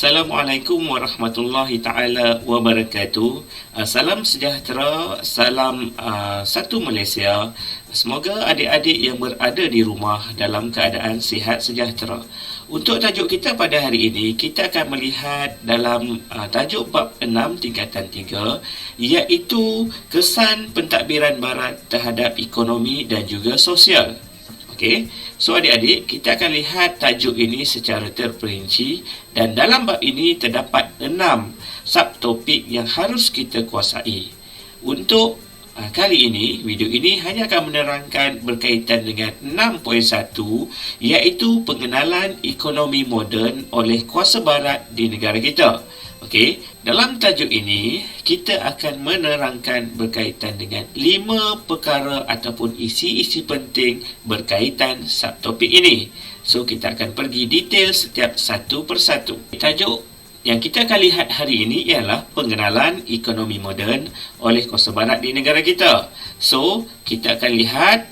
Assalamualaikum warahmatullahi taala wabarakatuh. Salam sejahtera, salam satu Malaysia. Semoga adik-adik yang berada di rumah dalam keadaan sihat sejahtera. Untuk tajuk kita pada hari ini, kita akan melihat dalam tajuk bab 6 tingkatan 3, iaitu kesan pentadbiran barat terhadap ekonomi dan juga sosial. Okey, so adik-adik, kita akan lihat tajuk ini secara terperinci dan dalam bab ini terdapat 6 subtopik yang harus kita kuasai. Untuk kali ini, video ini hanya akan menerangkan berkaitan dengan 6.1, iaitu pengenalan ekonomi moden oleh kuasa barat di negara kita. Okey, dalam tajuk ini, kita akan menerangkan berkaitan dengan 5 perkara ataupun isi-isi penting berkaitan subtopik ini. So, kita akan pergi detail setiap satu persatu. Tajuk yang kita akan lihat hari ini ialah pengenalan ekonomi moden oleh kuasa barat di negara kita. So, kita akan lihat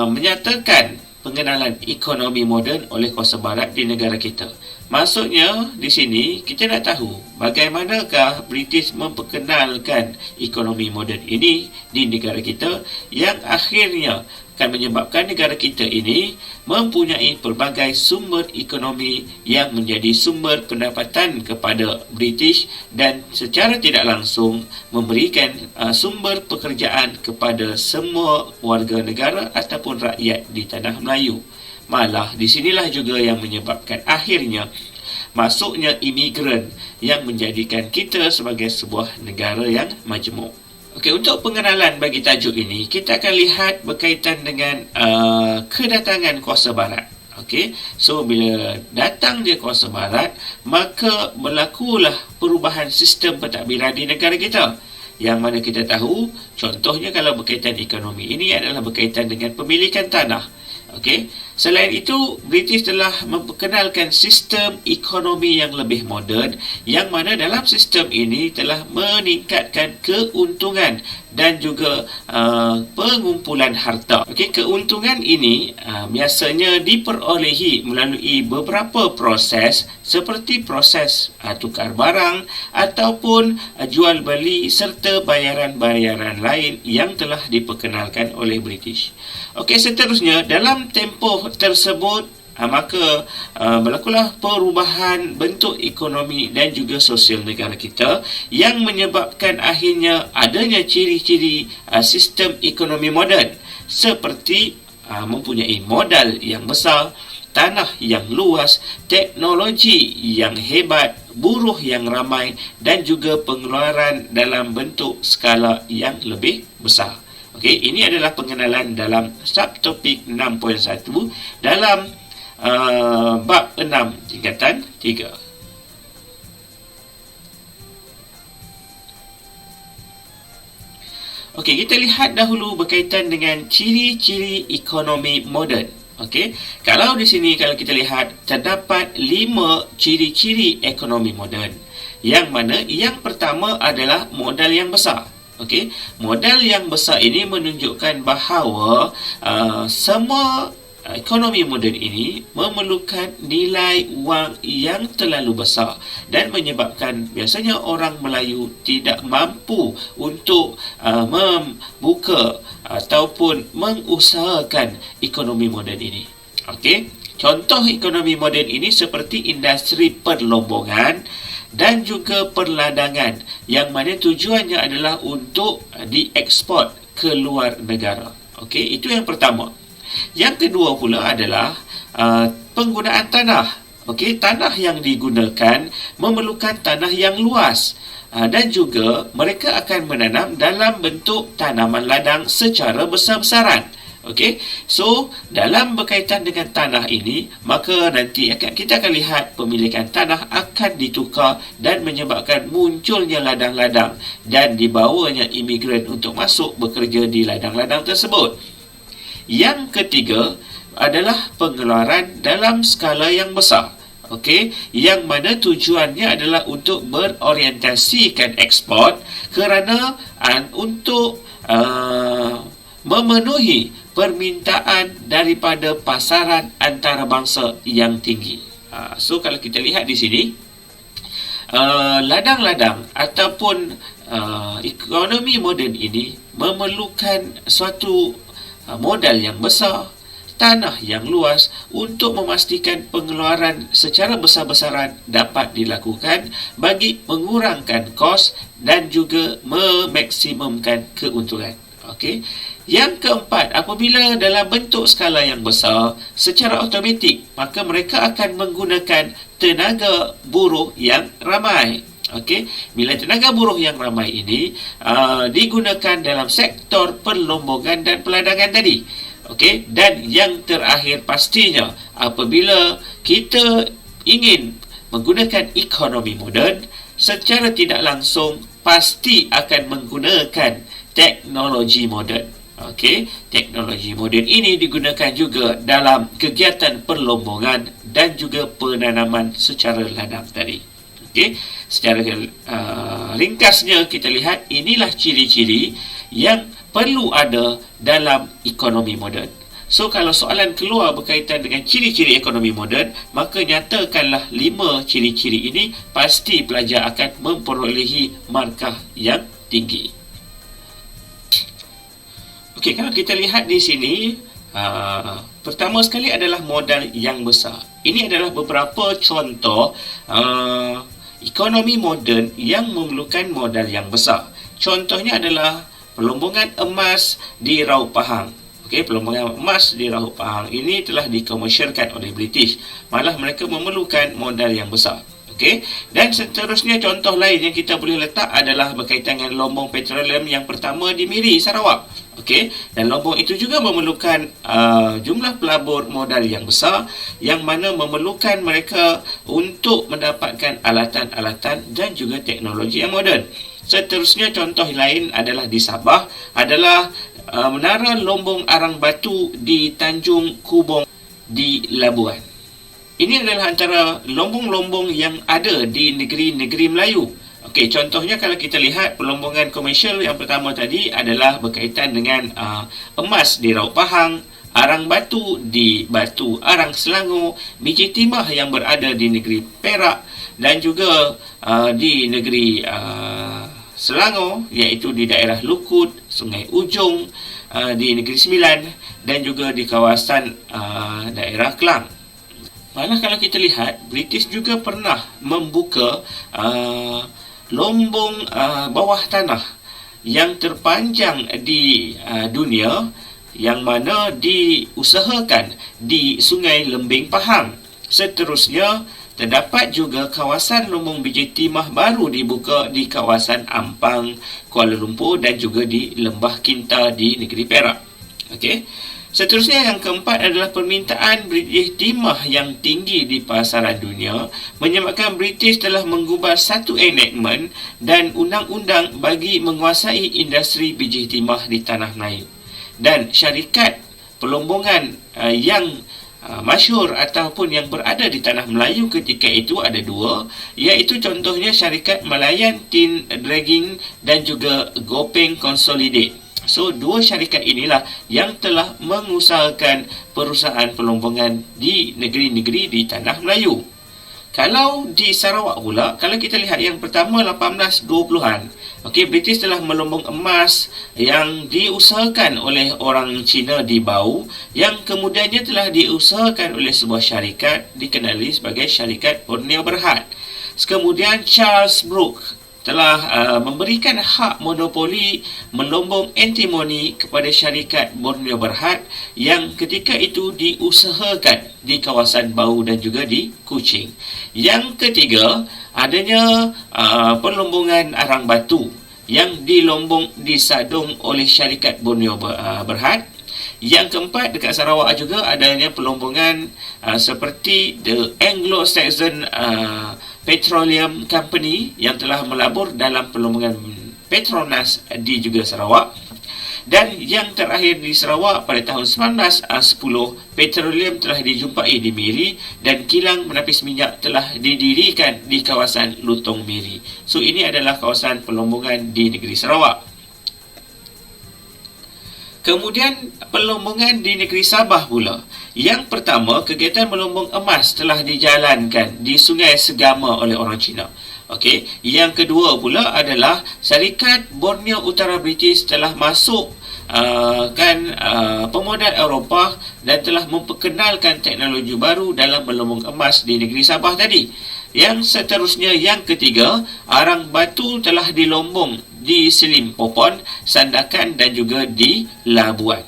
menyatakan pengenalan ekonomi moden oleh kuasa barat di negara kita. Maksudnya, di sini kita nak tahu bagaimanakah British memperkenalkan ekonomi moden ini di negara kita yang akhirnya akan menyebabkan negara kita ini mempunyai pelbagai sumber ekonomi yang menjadi sumber pendapatan kepada British dan secara tidak langsung memberikan sumber pekerjaan kepada semua warga negara ataupun rakyat di tanah Melayu. Malah di sinilah juga yang menyebabkan akhirnya masuknya imigran yang menjadikan kita sebagai sebuah negara yang majmuk. Okey, untuk pengenalan bagi tajuk ini, kita akan lihat berkaitan dengan kedatangan kuasa barat. Okey, so bila datang dia kuasa barat, maka berlakulah perubahan sistem pentadbiran di negara kita. Yang mana kita tahu, contohnya kalau berkaitan ekonomi ini adalah berkaitan dengan pemilikan tanah. Okey, selain itu, British telah memperkenalkan sistem ekonomi yang lebih moden, yang mana dalam sistem ini telah meningkatkan keuntungan dan juga pengumpulan harta. Okey, keuntungan ini biasanya diperolehi melalui beberapa proses seperti proses tukar barang ataupun jual beli serta bayaran-bayaran lain yang telah diperkenalkan oleh British. Okey, seterusnya dalam tempoh tersebut maka berlakulah perubahan bentuk ekonomi dan juga sosial negara kita yang menyebabkan akhirnya adanya ciri-ciri sistem ekonomi moden seperti mempunyai modal yang besar, tanah yang luas, teknologi yang hebat, buruh yang ramai dan juga pengeluaran dalam bentuk skala yang lebih besar. Okey, ini adalah pengenalan dalam subtopik 6.1 dalam bab 6 tingkatan 3. Okey, kita lihat dahulu berkaitan dengan ciri-ciri ekonomi moden. Okey, kalau di sini kalau kita lihat terdapat 5 ciri-ciri ekonomi moden. Yang mana yang pertama adalah modal yang besar. Okey, modal yang besar ini menunjukkan bahawa semua ekonomi moden ini memerlukan nilai wang yang terlalu besar dan menyebabkan biasanya orang Melayu tidak mampu untuk membuka ataupun mengusahakan ekonomi moden ini. Okey, contoh ekonomi moden ini seperti industri perlombongan dan juga perladangan yang mana tujuannya adalah untuk dieksport ke luar negara. Okey, itu yang pertama. Yang kedua pula adalah penggunaan tanah. Okey, tanah yang digunakan memerlukan tanah yang luas dan juga mereka akan menanam dalam bentuk tanaman ladang secara besar-besaran. Okey, so dalam berkaitan dengan tanah ini, maka nanti kita akan lihat pemilikan tanah akan ditukar dan menyebabkan munculnya ladang-ladang dan dibawanya imigran untuk masuk bekerja di ladang-ladang tersebut. Yang ketiga adalah pengeluaran dalam skala yang besar. Okey, yang mana tujuannya adalah untuk berorientasikan ekspor kerana untuk memenuhi permintaan daripada pasaran antarabangsa yang tinggi. So kalau kita lihat di sini, ladang-ladang ataupun ekonomi moden ini memerlukan suatu modal yang besar, tanah yang luas untuk memastikan pengeluaran secara besar-besaran dapat dilakukan bagi mengurangkan kos dan juga memaksimumkan keuntungan. Okey. Yang keempat, apabila dalam bentuk skala yang besar secara automatik, maka mereka akan menggunakan tenaga buruh yang ramai. Okey, bila tenaga buruh yang ramai ini digunakan dalam sektor perlombongan dan peladangan tadi. Okey, dan yang terakhir pastinya apabila kita ingin menggunakan ekonomi moden, secara tidak langsung pasti akan menggunakan teknologi moden. Okey, teknologi moden ini digunakan juga dalam kegiatan perlombongan dan juga penanaman secara ladang tadi. Okey, secara ringkasnya kita lihat inilah ciri-ciri yang perlu ada dalam ekonomi moden. So, kalau soalan keluar berkaitan dengan ciri-ciri ekonomi moden, maka nyatakanlah 5 ciri-ciri ini, pasti pelajar akan memperolehi markah yang tinggi. Okey, kalau kita lihat di sini, pertama sekali adalah modal yang besar. Ini adalah beberapa contoh ekonomi moden yang memerlukan modal yang besar. Contohnya adalah perlombongan emas di Raub Pahang. Okey, perlombongan emas di Raub Pahang ini telah dikomersialkan oleh British. Malah mereka memerlukan modal yang besar. Okey, dan seterusnya contoh lain yang kita boleh letak adalah berkaitan dengan lombong petroleum yang pertama di Miri, Sarawak. Okey, dan lombong itu juga memerlukan jumlah pelabur modal yang besar, yang mana memerlukan mereka untuk mendapatkan alatan-alatan dan juga teknologi yang moden. Seterusnya contoh lain adalah di Sabah, adalah menara lombong arang batu di Tanjung Kubong di Labuan. Ini adalah antara lombong-lombong yang ada di negeri-negeri Melayu. Okey, contohnya kalau kita lihat perlombongan komersial yang pertama tadi adalah berkaitan dengan emas di Raub Pahang, arang batu di Batu Arang Selangor, biji timah yang berada di negeri Perak dan juga di negeri Selangor, iaitu di daerah Lukut, Sungai Ujong, di Negeri Sembilan dan juga di kawasan daerah Kelang. Malah kalau kita lihat, British juga pernah membuka lombong bawah tanah yang terpanjang di dunia, yang mana diusahakan di Sungai Lembing Pahang. Seterusnya, terdapat juga kawasan lombong biji timah baru dibuka di kawasan Ampang, Kuala Lumpur dan juga di Lembah Kinta di negeri Perak. Okey. Seterusnya yang keempat adalah permintaan biji timah yang tinggi di pasaran dunia, menyebabkan British telah mengubah satu enactment dan undang-undang bagi menguasai industri biji timah di tanah Melayu. Dan syarikat perlombongan yang masyhur ataupun yang berada di tanah Melayu ketika itu ada 2, iaitu contohnya syarikat Malayan Tin Dragging dan juga Gopeng Consolidate. So, 2 syarikat inilah yang telah mengusahakan perusahaan perlombongan di negeri-negeri di tanah Melayu. Kalau di Sarawak pula, kalau kita lihat yang pertama 1820-an, okey, British telah melombong emas yang diusahakan oleh orang Cina di Bau, yang kemudiannya telah diusahakan oleh sebuah syarikat dikenali sebagai syarikat Borneo Berhad. Kemudian Charles Brooke telah memberikan hak monopoli melombong antimoni kepada syarikat Borneo Berhad yang ketika itu diusahakan di kawasan Bau dan juga di Kuching. Yang ketiga, adanya perlombongan arang batu yang disadung oleh syarikat Borneo Berhad. Yang keempat, dekat Sarawak juga adanya perlombongan seperti The Anglo-Saxon Petroleum Company yang telah melabur dalam perlombongan Petronas di juga Sarawak. Dan yang terakhir di Sarawak pada tahun 1910, petroleum telah dijumpai di Miri dan kilang menapis minyak telah didirikan di kawasan Lutong Miri. So, ini adalah kawasan perlombongan di negeri Sarawak. Kemudian perlombongan di negeri Sabah pula. Yang pertama, kegiatan melombong emas telah dijalankan di Sungai Segama oleh orang Cina. Okey, yang kedua pula adalah syarikat Borneo Utara British telah masuk pemodal Eropah dan telah memperkenalkan teknologi baru dalam berlumbung emas di negeri Sabah tadi. Yang seterusnya, yang ketiga, arang batu telah dilombong di Selim Popon, Sandakan dan juga di Labuan.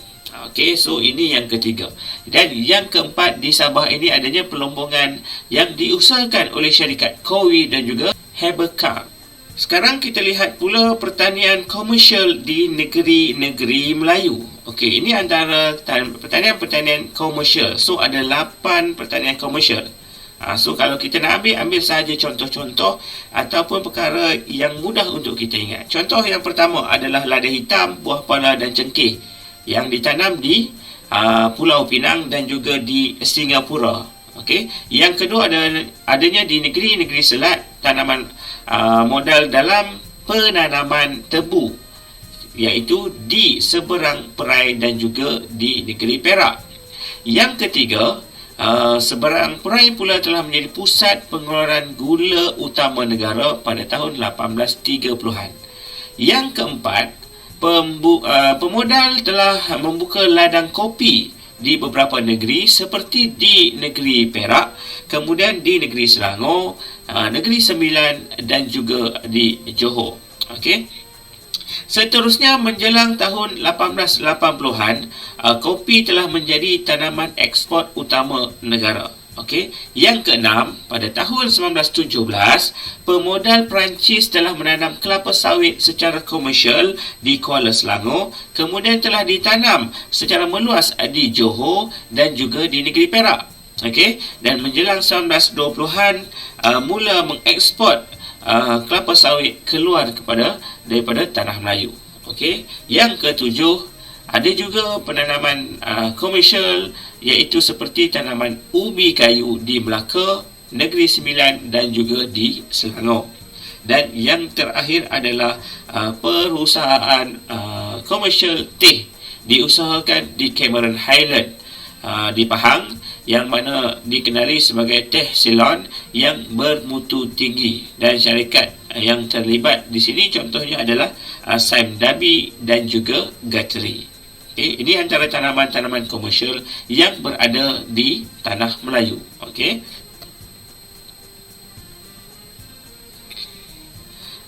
Okey, so ini yang ketiga. Dan yang keempat, di Sabah ini adanya pelombongan yang diusahakan oleh syarikat Kowi dan juga Habercar. Sekarang kita lihat pula pertanian komersial di negeri-negeri Melayu. Okey, ini antara pertanian komersial. So ada 8 pertanian komersial. So kalau kita nak ambil sahaja contoh-contoh ataupun perkara yang mudah untuk kita ingat. Contoh yang pertama adalah lada hitam, buah pala dan cengkeh yang ditanam di Pulau Pinang dan juga di Singapura. Okey, yang kedua adanya di negeri-negeri Selat tanaman modal dalam penanaman tebu, iaitu di seberang Perai dan juga di negeri Perak. Yang ketiga, seberang Perai pula telah menjadi pusat pengeluaran gula utama negara pada tahun 1830-an. Yang keempat, pemodal telah membuka ladang kopi di beberapa negeri seperti di negeri Perak, kemudian di negeri Selangor, negeri Sembilan dan juga di Johor. Okey. Seterusnya, menjelang tahun 1880-an, kopi telah menjadi tanaman ekspor utama negara. Okey. Yang keenam, pada tahun 1917, pemodal Perancis telah menanam kelapa sawit secara komersial di Kuala Selangor, kemudian telah ditanam secara meluas di Johor dan juga di negeri Perak. Okey, dan menjelang 1920-an mula mengeksport kelapa sawit keluar daripada tanah Melayu. Okey, yang ketujuh, ada juga penanaman komersial iaitu seperti tanaman ubi kayu di Melaka, Negeri Sembilan dan juga di Selangor. Dan yang terakhir adalah perusahaan komersial teh diusahakan di Cameron Highland di Pahang, yang mana dikenali sebagai teh Ceylon yang bermutu tinggi, dan syarikat yang terlibat di sini contohnya adalah Sime Darby dan juga Guthrie. Okay, ini antara tanaman-tanaman komersial yang berada di tanah Melayu. Okey.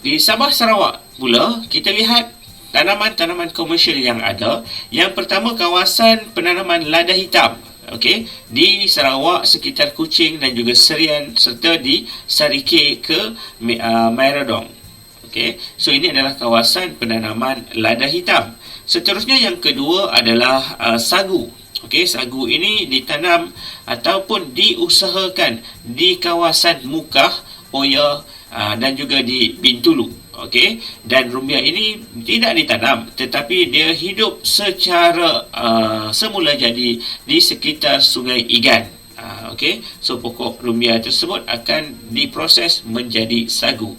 Di Sabah Sarawak pula kita lihat tanaman-tanaman komersial yang ada. Yang pertama, kawasan penanaman lada hitam. Okey, di Sarawak sekitar Kuching dan juga Serian serta di Sarike ke Mairadong. Okey, so ini adalah kawasan penanaman lada hitam. Seterusnya yang kedua adalah sagu. Okey, sagu ini ditanam ataupun diusahakan di kawasan Mukah, Oya dan juga di Bintulu. Okey, dan rumbia ini tidak ditanam tetapi dia hidup secara semula jadi di sekitar Sungai Igan. Okey, so pokok rumbia tersebut akan diproses menjadi sagu.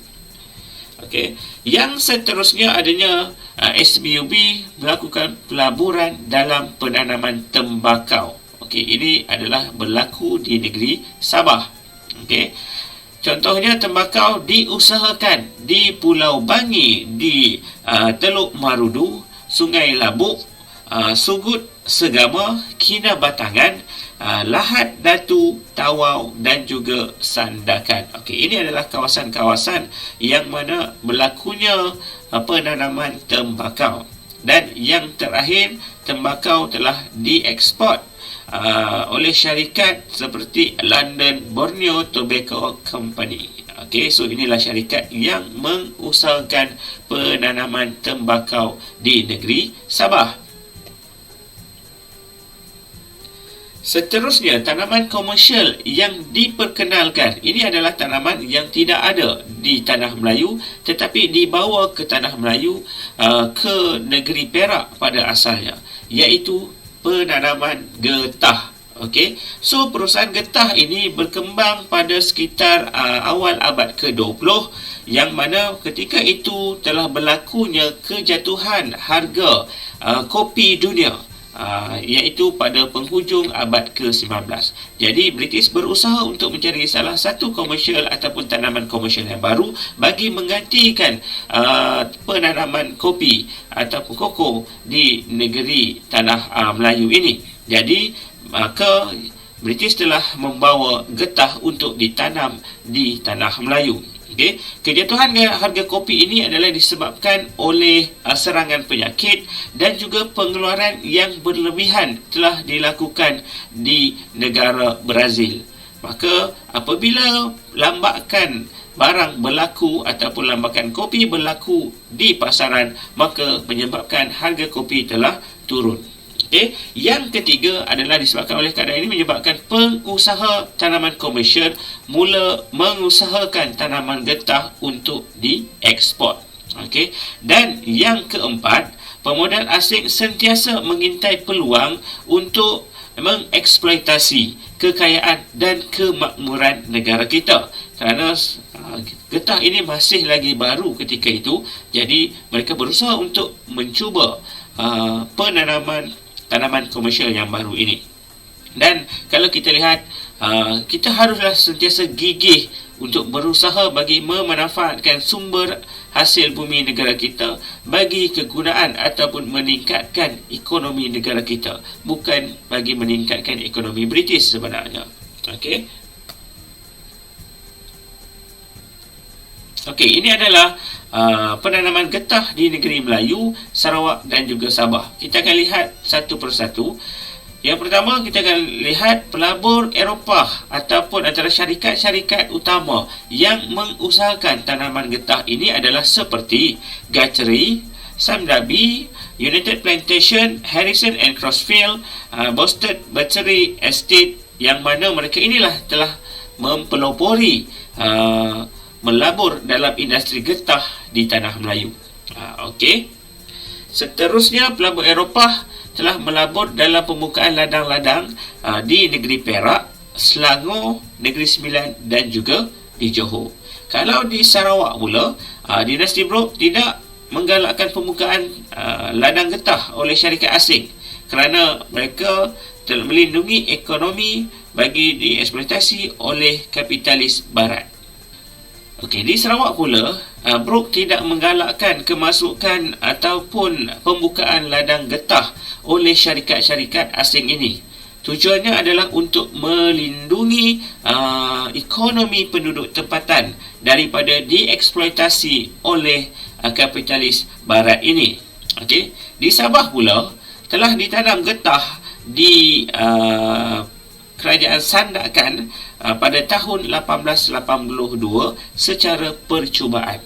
Okey, yang seterusnya adanya SBUB melakukan pelaburan dalam penanaman tembakau. Okey, ini adalah berlaku di negeri Sabah. Okey, contohnya tembakau diusahakan di Pulau Bangi, di Teluk Marudu, Sungai Labuk, Sugut, Segama, Kinabatangan, Lahad Datu, Tawau dan juga Sandakan. Okey, ini adalah kawasan-kawasan yang mana berlakunya penanaman tembakau. Dan yang terakhir, tembakau telah dieksport oleh syarikat seperti London Borneo Tobacco Company. Okey, so inilah syarikat yang mengusahakan penanaman tembakau di negeri Sabah. Seterusnya, tanaman komersial yang diperkenalkan. Ini adalah tanaman yang tidak ada di tanah Melayu tetapi dibawa ke tanah Melayu ke negeri Perak pada asalnya, iaitu penanaman getah. Okey, so perusahaan getah ini berkembang pada sekitar awal abad ke-20, yang mana ketika itu telah berlakunya kejatuhan harga kopi dunia. iaitu pada penghujung abad ke-19. Jadi British berusaha untuk mencari salah satu komersial ataupun tanaman komersial yang baru bagi menggantikan penanaman kopi ataupun koko di negeri tanah Melayu ini. Jadi maka British telah membawa getah untuk ditanam di tanah Melayu. Okay. Kejatuhan harga kopi ini adalah disebabkan oleh serangan penyakit dan juga pengeluaran yang berlebihan telah dilakukan di negara Brazil. Maka apabila lambakan barang berlaku ataupun lambakan kopi berlaku di pasaran, maka menyebabkan harga kopi telah turun. Okay. Yang ketiga adalah disebabkan oleh keadaan ini menyebabkan pengusaha tanaman komersial mula mengusahakan tanaman getah untuk diekspor. Okay. Dan yang keempat, pemodal asing sentiasa mengintai peluang untuk mengeksploitasi kekayaan dan kemakmuran negara kita. Kerana getah ini masih lagi baru ketika itu, jadi mereka berusaha untuk mencuba tanaman komersial yang baru ini. Dan kalau kita lihat, kita haruslah sentiasa gigih untuk berusaha bagi memanfaatkan sumber hasil bumi negara kita bagi kegunaan ataupun meningkatkan ekonomi negara kita, bukan bagi meningkatkan ekonomi British sebenarnya. Okey. Okey, ini adalah penanaman getah di negeri Melayu, Sarawak dan juga Sabah. Kita akan lihat satu persatu. Yang pertama, kita akan lihat pelabur Eropah ataupun antara syarikat-syarikat utama yang mengusahakan tanaman getah ini adalah seperti Guthrie, Samdabi, United Plantation, Harrison and Crossfield, Boston Battery Estate, yang mana mereka inilah telah mempelopori melabur dalam industri getah di tanah Melayu. Okey. Seterusnya, pelabur Eropah telah melabur dalam pembukaan ladang-ladang di negeri Perak, Selangor, Negeri Sembilan dan juga di Johor. Kalau di Sarawak pula, dinasti Brooke tidak menggalakkan pembukaan ladang getah oleh syarikat asing kerana mereka telah melindungi ekonomi bagi dieksploitasi oleh kapitalis barat. Okey, di Sarawak pula, Brooke tidak menggalakkan kemasukan ataupun pembukaan ladang getah oleh syarikat-syarikat asing ini. Tujuannya adalah untuk melindungi ekonomi penduduk tempatan daripada dieksploitasi oleh kapitalis barat ini. Okey, di Sabah pula telah ditanam getah di Kerajaan Sandakan pada tahun 1882 secara percubaan.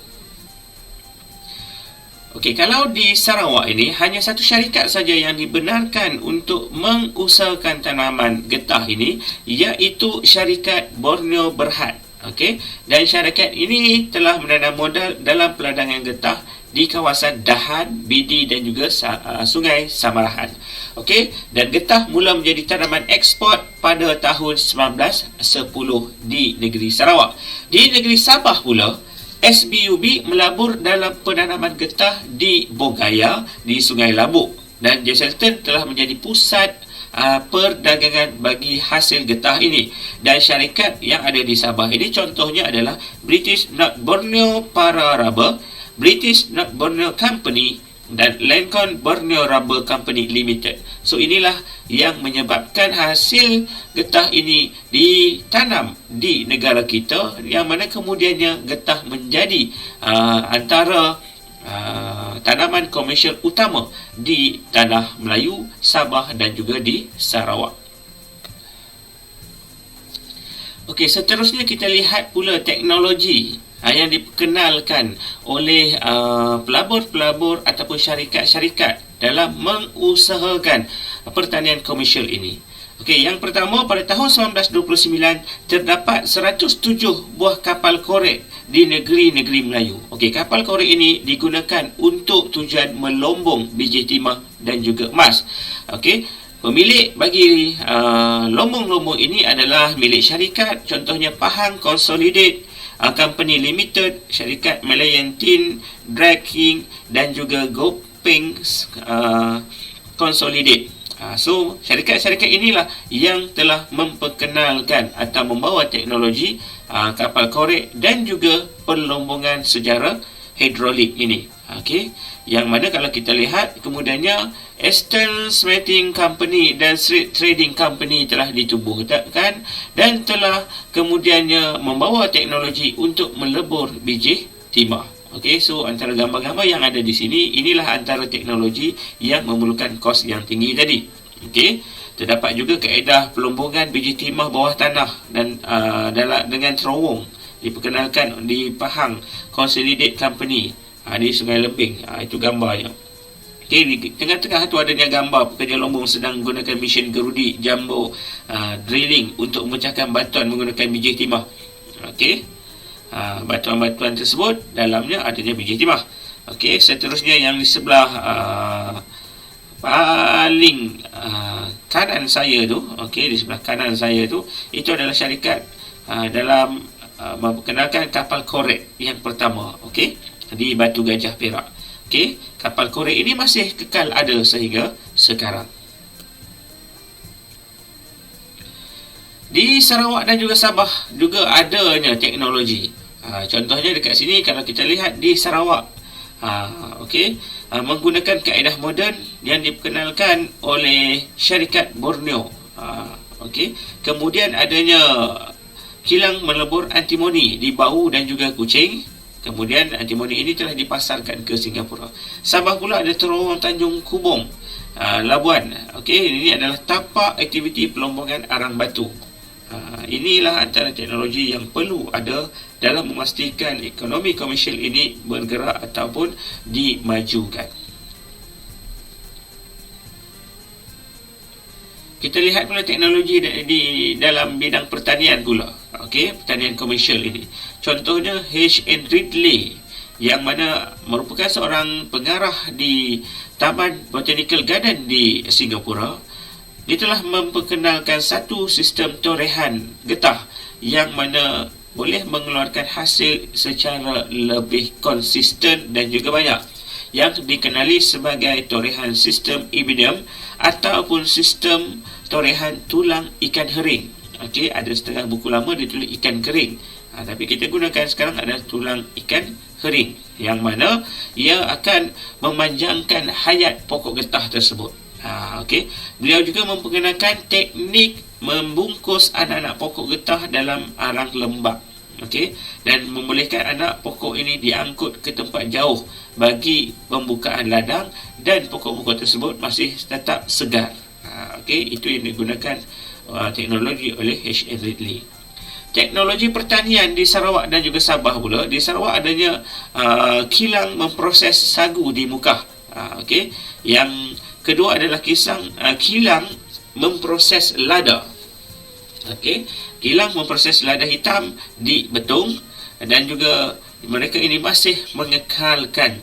Okey, kalau di Sarawak ini hanya satu syarikat saja yang dibenarkan untuk mengusahakan tanaman getah ini, iaitu syarikat Borneo Berhad. Okey, dan syarikat ini telah menanam modal dalam peladangan getah di kawasan Dahan, Bidi dan juga Sungai Samarahan. Okey, dan getah mula menjadi tanaman ekspor pada tahun 1910 di negeri Sarawak. Di negeri Sabah pula, SBUB melabur dalam penanaman getah di Bogaya di Sungai Labuk, dan Jesselton telah menjadi pusat perdagangan bagi hasil getah ini. Dan syarikat yang ada di Sabah ini contohnya adalah British North Borneo Para Rubber, British North Borneo Company dan Lancome Borneo Rubber Company Limited. So inilah yang menyebabkan hasil getah ini ditanam di negara kita, yang mana kemudiannya getah menjadi antara tanaman komersial utama di tanah Melayu, Sabah dan juga di Sarawak. Okey, seterusnya kita lihat pula teknologi yang diperkenalkan oleh pelabur-pelabur ataupun syarikat-syarikat dalam mengusahakan pertanian komersial ini. Okey, yang pertama, pada tahun 1929 terdapat 107 buah kapal korek di negeri-negeri Melayu. Okey, kapal korek ini digunakan untuk tujuan melombong biji timah dan juga emas. Okey, pemilik bagi lombong-lombong ini adalah milik syarikat, contohnya Pahang Consolidated Company Limited, syarikat Malayan Tin, Drag King dan juga Gopeng Consolidated. So, syarikat-syarikat inilah yang telah memperkenalkan atau membawa teknologi kapal korek dan juga perlombongan secara hidrolik ini. Okey, yang mana kalau kita lihat kemudiannya Eastern Smelting Company dan Street Trading Company telah ditubuhkan dan telah kemudiannya membawa teknologi untuk melebur biji timah. Okey, so antara gambar-gambar yang ada di sini, inilah antara teknologi yang memerlukan kos yang tinggi tadi. Okey, terdapat juga kaedah pelombongan biji timah bawah tanah dan dengan terowong diperkenalkan di Pahang Consolidated Company di Sungai Lebing. Itu gambarnya. Okey, di tengah-tengah tu adanya gambar pekerja lombong sedang menggunakan mesin gerudi jumbo drilling untuk memecahkan batuan menggunakan biji timah. Okey. Batuan-batuan tersebut dalamnya adanya biji timah. Okey, seterusnya yang di sebelah paling kanan saya tu, okey, di sebelah kanan saya tu, itu adalah syarikat dalam memperkenalkan kapal korek yang pertama, okey, di Batu Gajah, Perak. Okey, kapal korek ini masih kekal ada sehingga sekarang. Di Sarawak dan juga Sabah juga adanya teknologi. Contohnya dekat sini kalau kita lihat di Sarawak, menggunakan kaedah moden yang diperkenalkan oleh syarikat Borneo. Kemudian adanya kilang melebur antimoni di Bau dan juga Kuching. Kemudian antimoni ini telah dipasarkan ke Singapura. Sabah pula ada terowong Tanjung Kubong, Labuan. Ini adalah tapak aktiviti pelombongan arang batu. Inilah antara teknologi yang perlu ada dalam memastikan ekonomi komersial ini bergerak ataupun dimajukan. Kita lihat pula teknologi di dalam bidang pertanian pula. Pertanian komersial ini. Contohnya H.N. Ridley yang mana merupakan seorang pengarah di Taman Botanical Garden di Singapura. Dia telah memperkenalkan satu sistem torehan getah yang mana boleh mengeluarkan hasil secara lebih konsisten dan juga banyak, yang dikenali sebagai torehan sistem ibidium ataupun sistem torehan tulang ikan hering. Ada setengah buku lama ditulis ikan kering, tapi kita gunakan sekarang adalah tulang ikan hering, yang mana ia akan memanjangkan hayat pokok getah tersebut. Beliau juga memperkenalkan teknik membungkus anak-anak pokok getah dalam arang lembap, dan membolehkan anak pokok ini diangkut ke tempat jauh bagi pembukaan ladang dan pokok-pokok tersebut masih tetap segar. Itu yang digunakan teknologi oleh H.N. Ridley. Teknologi pertanian di Sarawak dan juga Sabah pula. Di Sarawak adanya kilang memproses sagu di Mukah. Yang kedua adalah kilang memproses lada. Kilang memproses lada hitam di Betung, dan juga mereka ini masih mengekalkan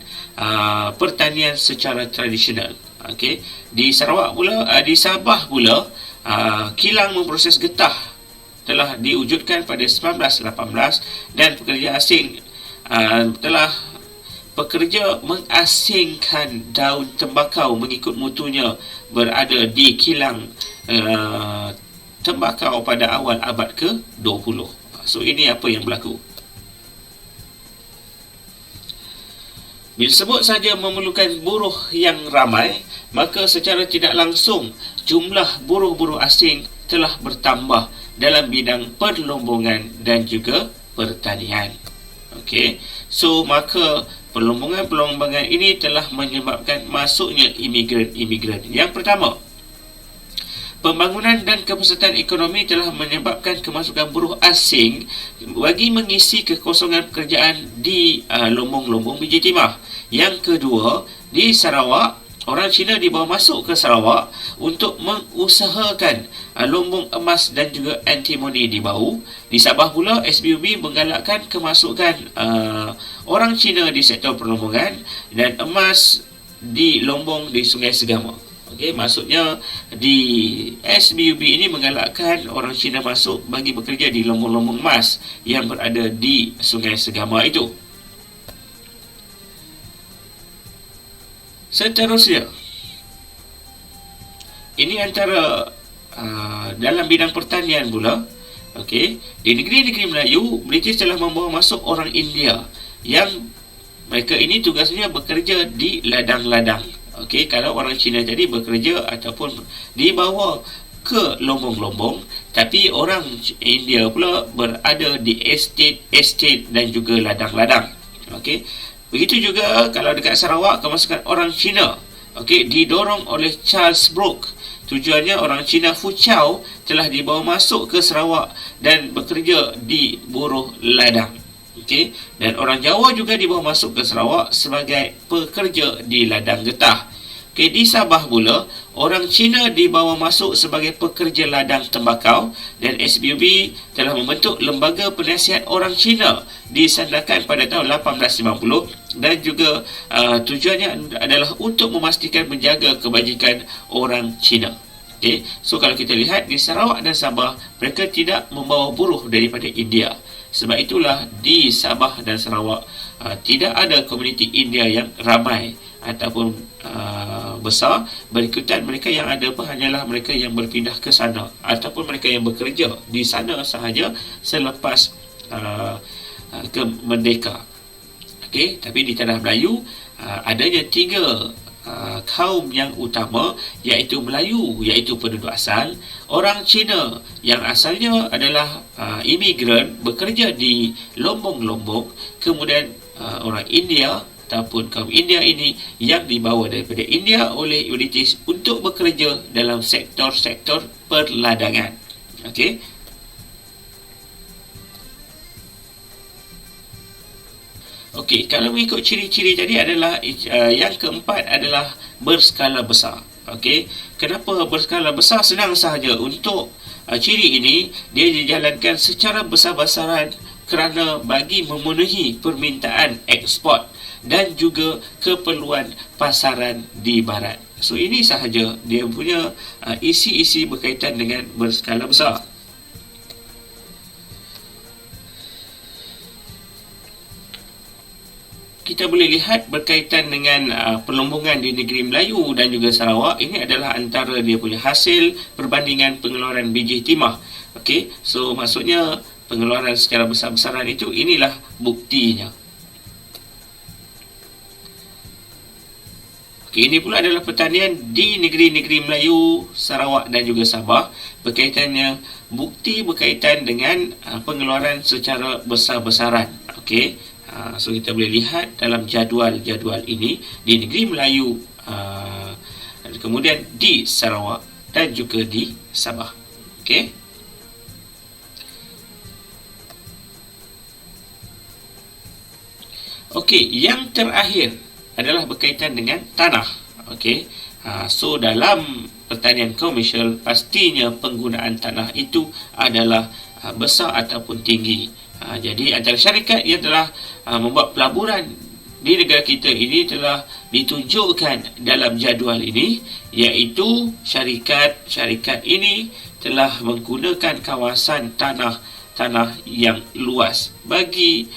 pertanian secara tradisional. Di Sarawak pula, di Sabah pula, kilang memproses getah telah diwujudkan pada 1918 dan pekerja asing telah pekerja mengasingkan daun tembakau mengikut mutunya berada di kilang tembakau pada awal abad ke-20. So ini apa yang berlaku. Bila sebut saja memerlukan buruh yang ramai, maka secara tidak langsung jumlah buruh-buruh asing telah bertambah dalam bidang perlombongan dan juga pertanian. So maka perlombongan ini telah menyebabkan masuknya imigran. Yang pertama, pembangunan dan kepesertaan ekonomi telah menyebabkan kemasukan buruh asing bagi mengisi kekosongan pekerjaan di lombong-lombong biji timah. Yang kedua, di Sarawak, orang Cina dibawa masuk ke Sarawak untuk mengusahakan lombong emas dan juga antimoni di Bau. Di Sabah pula, SBUB menggalakkan kemasukan orang Cina di sektor perlombongan dan emas di lombong di Sungai Segama. Maksudnya di SBUB ini menggalakkan orang Cina masuk bagi bekerja di lombong-lombong emas yang berada di Sungai Segama itu. Seterusnya, ini antara dalam bidang pertanian pula. Okey, di negeri-negeri Melayu, British telah membawa masuk orang India yang mereka ini tugasnya bekerja di ladang-ladang. Okey, kalau orang Cina tadi bekerja ataupun dibawa ke lombong-lombong, tapi orang India pula berada di estate dan juga ladang-ladang. Okey, begitu juga kalau dekat Sarawak, kemasukan orang Cina, okey, didorong oleh Charles Brooke. Tujuannya orang Cina Fu Chao telah dibawa masuk ke Sarawak dan bekerja di buruh ladang. Okey, dan orang Jawa juga dibawa masuk ke Sarawak sebagai pekerja di ladang getah. Okey, di Sabah pula, orang Cina dibawa masuk sebagai pekerja ladang tembakau dan SBB telah membentuk lembaga penasihat orang Cina disandarkan pada tahun 1890 dan juga tujuannya adalah untuk memastikan menjaga kebajikan orang Cina. Okay. So kalau kita lihat di Sarawak dan Sabah, mereka tidak membawa buruh daripada India. Sebab itulah di Sabah dan Sarawak tidak ada komuniti India yang ramai ataupun besar. Berikutan mereka yang ada pun hanyalah mereka yang berpindah ke sana ataupun mereka yang bekerja di sana sahaja selepas merdeka. Okey, tapi di tanah Melayu adanya 3 kaum yang utama, iaitu Melayu, iaitu penduduk asal, orang Cina yang asalnya adalah imigran bekerja di lombong-lombong, kemudian orang India ataupun kaum India ini yang dibawa daripada India oleh British untuk bekerja dalam sektor-sektor perladangan. Okey. Okey, kalau mengikut ciri-ciri tadi adalah yang keempat adalah berskala besar. Okey, kenapa berskala besar? Senang sahaja. Untuk ciri ini dia dijalankan secara besar-besaran kerana bagi memenuhi permintaan ekspor dan juga keperluan pasaran di barat. So ini sahaja dia punya isi-isi berkaitan dengan berskala besar. Kita boleh lihat berkaitan dengan perlombongan di negeri Melayu dan juga Sarawak. Ini adalah antara dia punya hasil perbandingan pengeluaran biji timah. Okey, so maksudnya pengeluaran secara besar-besaran itu, inilah buktinya. Okey, ini pula adalah pertanian di negeri-negeri Melayu, Sarawak dan juga Sabah. Berkaitannya, bukti berkaitan dengan pengeluaran secara besar-besaran. Okey. So kita boleh lihat dalam jadual-jadual ini di negeri Melayu, kemudian di Sarawak dan juga di Sabah. Okey. Okey, yang terakhir adalah berkaitan dengan tanah. Okey. So dalam pertanian komersial, pastinya penggunaan tanah itu adalah besar ataupun tinggi. Jadi antara syarikat yang telah membuat pelaburan di negara kita ini telah ditunjukkan dalam jadual ini, iaitu syarikat ini telah menggunakan kawasan tanah yang luas bagi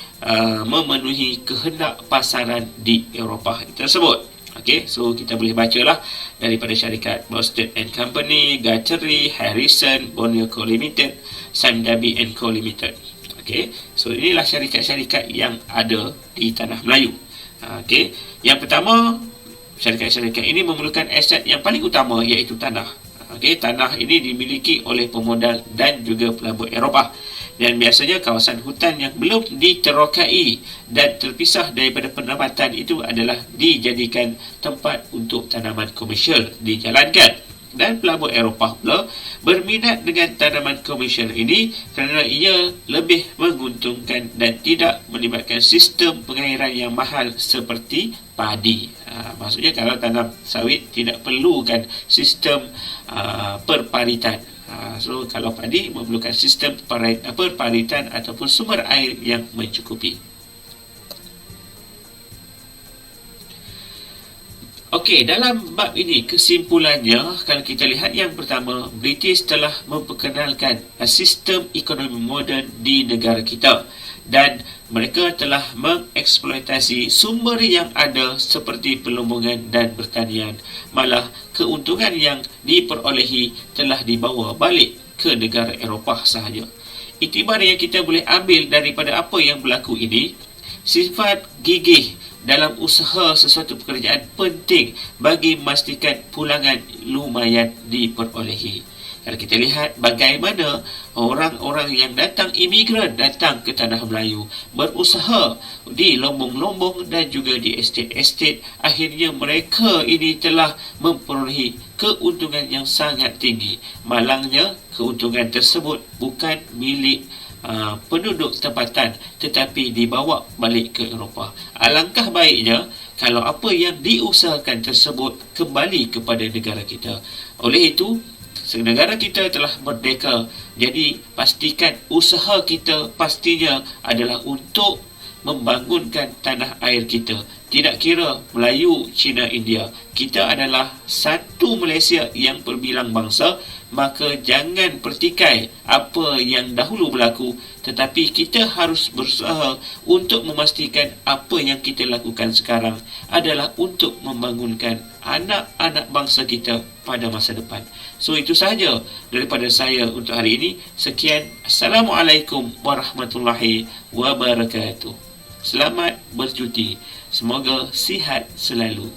memenuhi kehendak pasaran di Eropah tersebut. Okey, so kita boleh bacalah daripada syarikat Boston and Company, Guthrie, Harrison, Borneo Co Limited, Sandabi and Co Limited. Okey, so inilah syarikat-syarikat yang ada di tanah Melayu. Okey, yang pertama, syarikat-syarikat ini memerlukan aset yang paling utama, iaitu tanah. Okey, tanah ini dimiliki oleh pemodal dan juga pelabur Eropah. Dan biasanya kawasan hutan yang belum diterokai dan terpisah daripada pendapatan itu adalah dijadikan tempat untuk tanaman komersial dijalankan. Dan pelabur Eropah pula berminat dengan tanaman komersial ini kerana ia lebih menguntungkan dan tidak melibatkan sistem pengairan yang mahal seperti padi. Maksudnya kalau tanam sawit tidak perlukan sistem perparitan. So kalau padi memerlukan sistem perparitan ataupun sumber air yang mencukupi. Okey, dalam bab ini kesimpulannya, kalau kita lihat yang pertama, British telah memperkenalkan sistem ekonomi moden di negara kita dan mereka telah mengeksploitasi sumber yang ada seperti pelumbungan dan pertanian. Malah keuntungan yang diperolehi telah dibawa balik ke negara Eropah sahaja. Iktibar yang kita boleh ambil daripada apa yang berlaku ini, sifat gigih dalam usaha sesuatu pekerjaan penting bagi memastikan pulangan lumayan diperolehi. Kalau kita lihat bagaimana orang-orang yang datang, imigran datang ke Tanah Melayu, berusaha di lombong-lombong dan juga di estet-estet, akhirnya mereka ini telah memperolehi keuntungan yang sangat tinggi. Malangnya, keuntungan tersebut bukan milik penduduk tempatan tetapi dibawa balik ke Eropah. Alangkah baiknya kalau apa yang diusahakan tersebut kembali kepada negara kita. Oleh itu, negara kita telah merdeka, jadi pastikan usaha kita pastinya adalah untuk membangunkan tanah air kita. Tidak kira Melayu, Cina, India, kita adalah satu Malaysia yang berbilang bangsa. Maka jangan pertikai apa yang dahulu berlaku, tetapi kita harus berusaha untuk memastikan apa yang kita lakukan sekarang adalah untuk membangunkan anak-anak bangsa kita pada masa depan. So itu sahaja daripada saya untuk hari ini. Sekian. Assalamualaikum warahmatullahi wabarakatuh. Selamat bercuti. Semoga sihat selalu.